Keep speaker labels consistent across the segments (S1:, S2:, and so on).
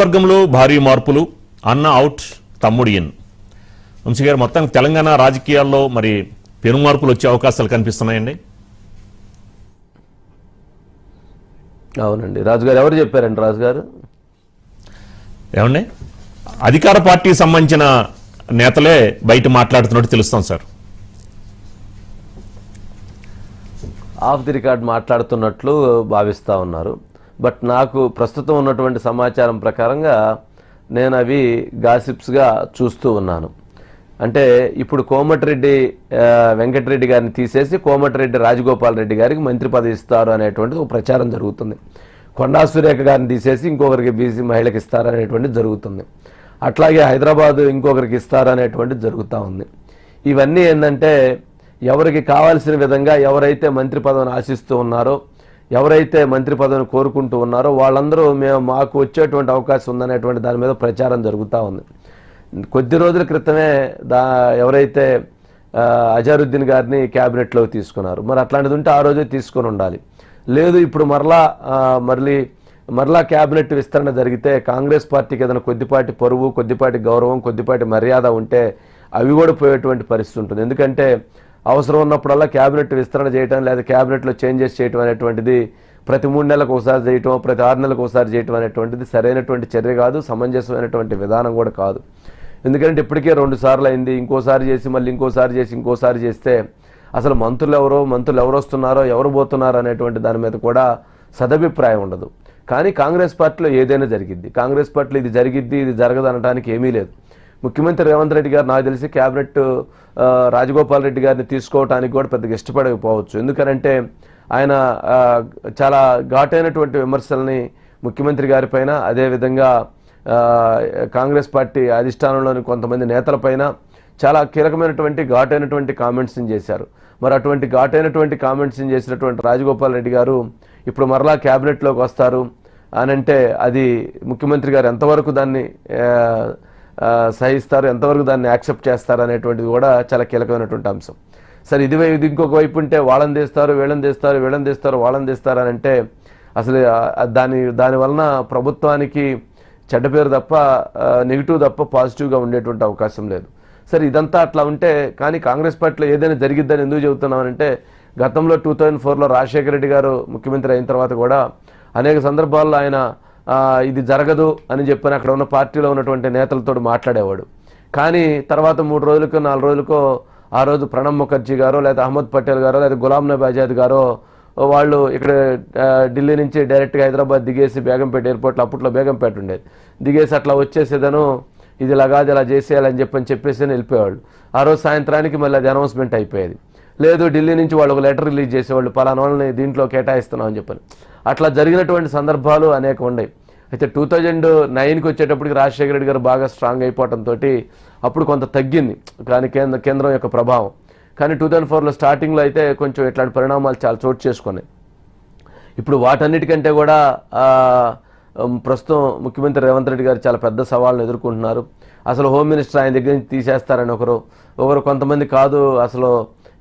S1: వర్గంలో భారీ మార్పులు, అన్న అవుట్, తమ్ముడు ఇన్. వంశీ గారు, మొత్తానికి తెలంగాణ రాజకీయాల్లో మరి పెను మార్పులు వచ్చే అవకాశాలు కనిపిస్తున్నాయండి.
S2: అవునండి. రాజుగారు ఎవరు చెప్పారండి? రాజుగారు
S1: ఏమండి, అధికార పార్టీకి సంబంధించిన నేతలే బయట మాట్లాడుతున్నట్టు తెలుస్తాం సార్.
S2: ఆఫ్ ది రికార్డ్ మాట్లాడుతున్నట్లు భావిస్తూ ఉన్నారు. బట్ నాకు ప్రస్తుతం ఉన్నటువంటి సమాచారం ప్రకారంగా నేను అవి గాసిప్స్గా చూస్తూ ఉన్నాను. అంటే ఇప్పుడు కోమటిరెడ్డి వెంకటరెడ్డి గారిని తీసేసి కోమటిరెడ్డి రాజగోపాల్ రెడ్డి గారికి మంత్రి పదవి ఇస్తారు అనేటువంటిది ఒక ప్రచారం జరుగుతుంది. కొండా సురేఖ గారిని తీసేసి ఇంకొకరికి బీసీ మహిళకి ఇస్తారు అనేటువంటిది జరుగుతుంది. అట్లాగే హైదరాబాదు ఇంకొకరికి ఇస్తారు అనేటువంటిది జరుగుతూ ఉంది. ఇవన్నీ ఏంటంటే ఎవరికి కావాల్సిన విధంగా ఎవరైతే మంత్రి పదవిని ఆశిస్తూ ఉన్నారో, ఎవరైతే మంత్రి పదవిని కోరుకుంటూ ఉన్నారో వాళ్ళందరూ మాకు వచ్చేటువంటి అవకాశం ఉందనేటువంటి దాని మీద ప్రచారం జరుగుతూ ఉంది. కొద్ది రోజుల క్రితమే ఎవరైతే అజారుద్దీన్ గారిని క్యాబినెట్లోకి తీసుకున్నారు, మరి అట్లాంటిది ఉంటే ఆ రోజే తీసుకొని ఉండాలి. లేదు ఇప్పుడు మరలా క్యాబినెట్ విస్తరణ జరిగితే కాంగ్రెస్ పార్టీకి ఏదైనా కొద్దిపాటి పరువు, కొద్దిపాటి గౌరవం, కొద్దిపాటి మర్యాద ఉంటే అవి కూడా పోయేటువంటి పరిస్థితి ఉంటుంది. ఎందుకంటే అవసరం ఉన్నప్పుడల్లా క్యాబినెట్ విస్తరణ చేయటం లేదా క్యాబినెట్లో చేంజెస్ చేయటం అనేటువంటిది ప్రతి 3 నెలలకు ఒకసారి చేయటం, ప్రతి 6 నెలలకు ఒకసారి చేయటం అనేటువంటిది సరైనటువంటి చర్య కాదు, సమంజసమైనటువంటి విధానం కూడా కాదు. ఎందుకంటే ఇప్పటికే 2 సార్లు అయింది. ఇంకోసారి చేసి మళ్ళీ ఇంకోసారి చేస్తే అసలు మంత్రులు ఎవరు వస్తున్నారో ఎవరు పోతున్నారో అనేటువంటి దాని మీద కూడా సదభిప్రాయం ఉండదు. కానీ కాంగ్రెస్ పార్టీలో ఏదైనా జరిగిద్ది. కాంగ్రెస్ పార్టీలో ఇది జరిగిద్ది, ఇది జరగదు అనడానికి ఏమీ లేదు. ముఖ్యమంత్రి రేవంత్ రెడ్డి గారు నాకు తెలిసి క్యాబినెట్ రాజగోపాల్ రెడ్డి గారిని తీసుకోవడానికి కూడా పెద్దగా ఇష్టపడకపోవచ్చు. ఎందుకనంటే ఆయన చాలా ఘాటైనటువంటి విమర్శల్ని ముఖ్యమంత్రి గారి పైన, అదేవిధంగా కాంగ్రెస్ పార్టీ అధిష్టానంలోని కొంతమంది నేతలపైన చాలా కీలకమైనటువంటి ఘాటైనటువంటి కామెంట్స్ని చేశారు. మరి అటువంటి ఘాటైనటువంటి కామెంట్స్ని చేసినటువంటి రాజగోపాల్ రెడ్డి గారు ఇప్పుడు మరలా క్యాబినెట్లోకి వస్తారు అని అంటే అది ముఖ్యమంత్రి గారు ఎంతవరకు దాన్ని సహిస్తారు, ఎంతవరకు దాన్ని యాక్సెప్ట్ చేస్తారు అనేటువంటిది కూడా చాలా కీలకమైనటువంటి అంశం. సరే, ఇది ఇంకొక వైపు ఉంటే వాళ్ళని తీస్తారు, వీళ్ళని తీస్తారు అని అంటే అసలు దాని వలన ప్రభుత్వానికి చెడ్డ పేరు తప్ప, నెగిటివ్ తప్ప పాజిటివ్గా ఉండేటువంటి అవకాశం లేదు. సరే, ఇదంతా అట్లా ఉంటే కానీ కాంగ్రెస్ పార్టీలో ఏదైనా జరిగిద్దని ఎందుకు చెబుతున్నామనంటే గతంలో 2004లో రాజశేఖర రెడ్డి గారు ముఖ్యమంత్రి అయిన తర్వాత కూడా అనేక సందర్భాల్లో ఆయన ఇది జరగదు అని చెప్పని అక్కడ ఉన్న పార్టీలో ఉన్నటువంటి నేతలతో మాట్లాడేవాడు. కానీ తర్వాత 3 రోజులకో 4 రోజులకో ఆ రోజు ప్రణబ్ ముఖర్జీ గారో లేదా అహ్మద్ పటేల్ గారో లేదా గులాం నబీ ఆజాద్ గారో వాళ్ళు ఇక్కడ ఢిల్లీ నుంచి డైరెక్ట్గా హైదరాబాద్ దిగేసి బేగంపేట ఎయిర్పోర్ట్లో, అప్పట్లో బేగంపేట ఉండేది, దిగేసి అట్లా వచ్చేసేదను ఇది ఇలా చేసేయాలని చెప్పేసి వెళ్ళిపోయేవాళ్ళు. ఆ రోజు సాయంత్రానికి మళ్ళీ అది అనౌన్స్మెంట్ అయిపోయేది. లేదు, ఢిల్లీ నుంచి వాళ్ళు ఒక లెటర్ రిలీజ్ చేసేవాళ్ళు, పలానా వాళ్ళని దీంట్లో కేటాయిస్తున్నాం అని చెప్పని. అట్లా జరిగినటువంటి సందర్భాలు అనేక ఉన్నాయి. అయితే 2009కి వచ్చేటప్పటికి రాజశేఖర రెడ్డి గారు బాగా స్ట్రాంగ్ అయిపోవడంతో అప్పుడు కొంత తగ్గింది కానీ కేంద్రం యొక్క ప్రభావం. కానీ 2004లో స్టార్టింగ్లో అయితే కొంచెం ఇట్లాంటి పరిణామాలు చాలా చోటు చేసుకున్నాయి. ఇప్పుడు వాటన్నిటికంటే కూడా ప్రస్తుతం ముఖ్యమంత్రి రేవంత్ రెడ్డి గారు చాలా పెద్ద సవాళ్ళను ఎదుర్కొంటున్నారు. అసలు హోమ్ మినిస్టర్ ఆయన దగ్గర నుంచి తీసేస్తారని ఒకరు కొంతమంది కాదు, అసలు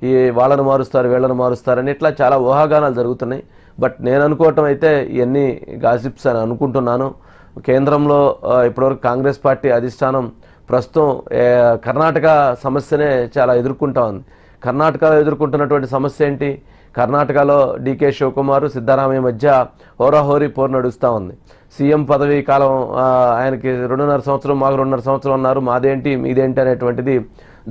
S2: ఈ వాళ్ళను మారుస్తారు వీళ్ళను మారుస్తారని ఇట్లా చాలా ఊహాగానాలు జరుగుతున్నాయి. బట్ నేను అనుకోవటం అయితే ఇవన్నీ గాసిప్స్ అని అనుకుంటున్నాను. కేంద్రంలో ఇప్పటివరకు కాంగ్రెస్ పార్టీ అధిష్టానం ప్రస్తుతం కర్ణాటక సమస్యనే చాలా ఎదుర్కొంటా ఉంది. కర్ణాటకలో ఎదుర్కొంటున్నటువంటి సమస్య ఏంటి? కర్ణాటకలో డీకే శివకుమార్, సిద్ధరామయ్య మధ్య హోరాహోరీ పోరు నడుస్తూ ఉంది. సీఎం పదవీ కాలం ఆయనకి 2.5 సంవత్సరం, మాకు 2.5 సంవత్సరం అన్నారు, మాదేంటి మీదేంటి అనేటువంటిది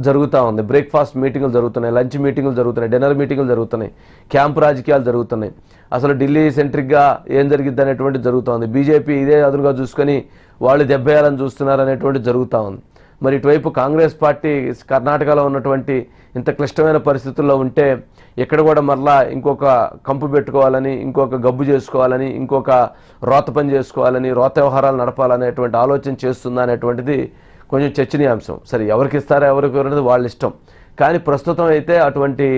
S2: జరుగుతూ ఉంది. బ్రేక్ఫాస్ట్ మీటింగులు జరుగుతున్నాయి, లంచ్ మీటింగులు జరుగుతున్నాయి, డిన్నర్ మీటింగులు జరుగుతున్నాయి, క్యాంపు రాజకీయాలు జరుగుతున్నాయి. అసలు ఢిల్లీ సెంట్రిక్గా ఏం జరిగిద్ది అనేటువంటి జరుగుతూ ఉంది. బీజేపీ ఇదే అదునుగా చూసుకొని వాళ్ళు దెబ్బేయాలని చూస్తున్నారు అనేటువంటి జరుగుతూ ఉంది. మరి ఇటువైపు కాంగ్రెస్ పార్టీ కర్ణాటకలో ఉన్నటువంటి ఇంత క్లిష్టమైన పరిస్థితుల్లో ఉంటే ఇక్కడ కూడా మరలా ఇంకొక కంపు పెట్టుకోవాలని, ఇంకొక గబ్బు చేసుకోవాలని, ఇంకొక రోత పని చేసుకోవాలని, రోత వ్యవహారాలు నడపాలనేటువంటి ఆలోచన చేస్తుందా అనేటువంటిది కొంచెం చర్చనీయాంశం. సరే, ఎవరికి ఇస్తారో ఎవరికి అనేది వాళ్ళ ఇష్టం. కానీ ప్రస్తుతం అయితే అటువంటి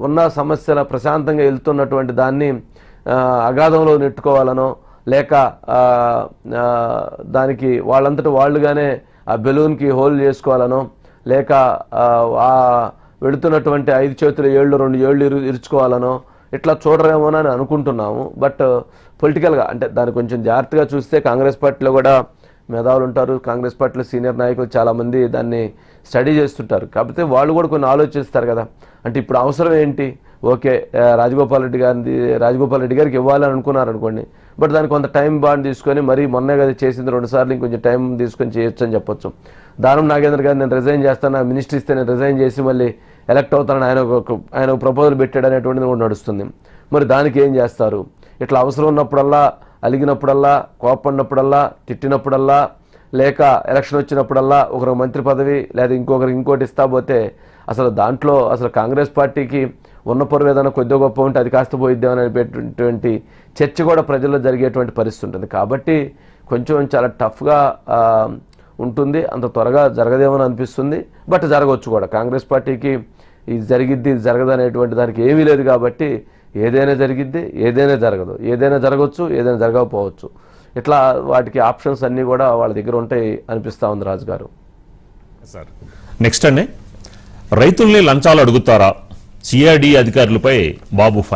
S2: ఉన్న సమస్యల ప్రశాంతంగా వెళ్తున్నటువంటి దాన్ని అగాధంలో నెట్టుకోవాలనో లేక దానికి వాళ్ళంతటా వాళ్ళుగానే ఆ బెలూన్కి హోల్ చేసుకోవాలనో లేక వెళుతున్నటువంటి 5 చేతుల ఏళ్ళు 2 ఏళ్ళు ఇరుచుకోవాలనో ఇట్లా చూడరేమోనని అనుకుంటున్నాము. బట్ పొలిటికల్గా అంటే దాన్ని కొంచెం జాగ్రత్తగా చూస్తే కాంగ్రెస్ పార్టీలో కూడా మేధావులు ఉంటారు, కాంగ్రెస్ పార్టీలో సీనియర్ నాయకులు చాలామంది దాన్ని స్టడీ చేస్తుంటారు. కాకపోతే వాళ్ళు కూడా కొన్ని ఆలోచిస్తారు కదా, అంటే ఇప్పుడు అవసరం ఏంటి, ఓకే రాజగోపాల్ రెడ్డి గారికి ఇవ్వాలని అనుకున్నారు అనుకోండి, బట్ దానికి కొంత టైం బాండ్ తీసుకొని మరీ మొన్నే కదా చేసింది 2 సార్లు ఇంకొంచెం టైం తీసుకొని చేయొచ్చు అని చెప్పొచ్చు. దానం నాగేంద్ర గారు నేను రిజైన్ చేస్తాను, నా మినిస్ట్రీ ఇస్తే నేను రిజైన్ చేసి మళ్ళీ ఎలక్ట్ అవుతానని ఆయన ఒక ప్రపోజల్ పెట్టాడు అనేటువంటిది కూడా నడుస్తుంది. మరి దానికి ఏం చేస్తారు? ఇట్లా అవసరం ఉన్నప్పుడల్లా, అలిగినప్పుడల్లా, కోపడినప్పుడల్లా, తిట్టినప్పుడల్లా, లేక ఎలక్షన్ వచ్చినప్పుడల్లా ఒకరు మంత్రి పదవి లేదా ఇంకొకరికి ఇంకోటి ఇస్తా పోతే అసలు దాంట్లో అసలు కాంగ్రెస్ పార్టీకి ఉన్న పొరవ ఏదైనా కొద్దిగా గొప్ప ఉంటే అది కాస్త పోయిద్దాం అనేటువంటి చర్చ కూడా ప్రజల్లో జరిగేటువంటి పరిస్థితి ఉంటుంది. కాబట్టి కొంచెం చాలా టఫ్గా ఉంటుంది, అంత త్వరగా జరగదేమని అనిపిస్తుంది. బట్ జరగవచ్చు కూడా. కాంగ్రెస్ పార్టీకి ఇది జరిగిద్ది, ఇది జరగదు అనేటువంటి దానికి ఏమీ లేదు. కాబట్టి ఏదైనా జరిగిద్ది, ఏదైనా జరగదు, ఏదైనా జరగవచ్చు, ఏదైనా జరగకపోవచ్చు. ఇట్లా వాటికి ఆప్షన్స్ అన్నీ కూడా వాళ్ళ దగ్గర ఉంటాయి అనిపిస్తూ ఉంది రాజు గారు.
S1: సార్ నెక్స్ట్ అండి, రైతుల్ని లంచాలు అడుగుతారా? సిఆర్డి అధికారులపై బాబు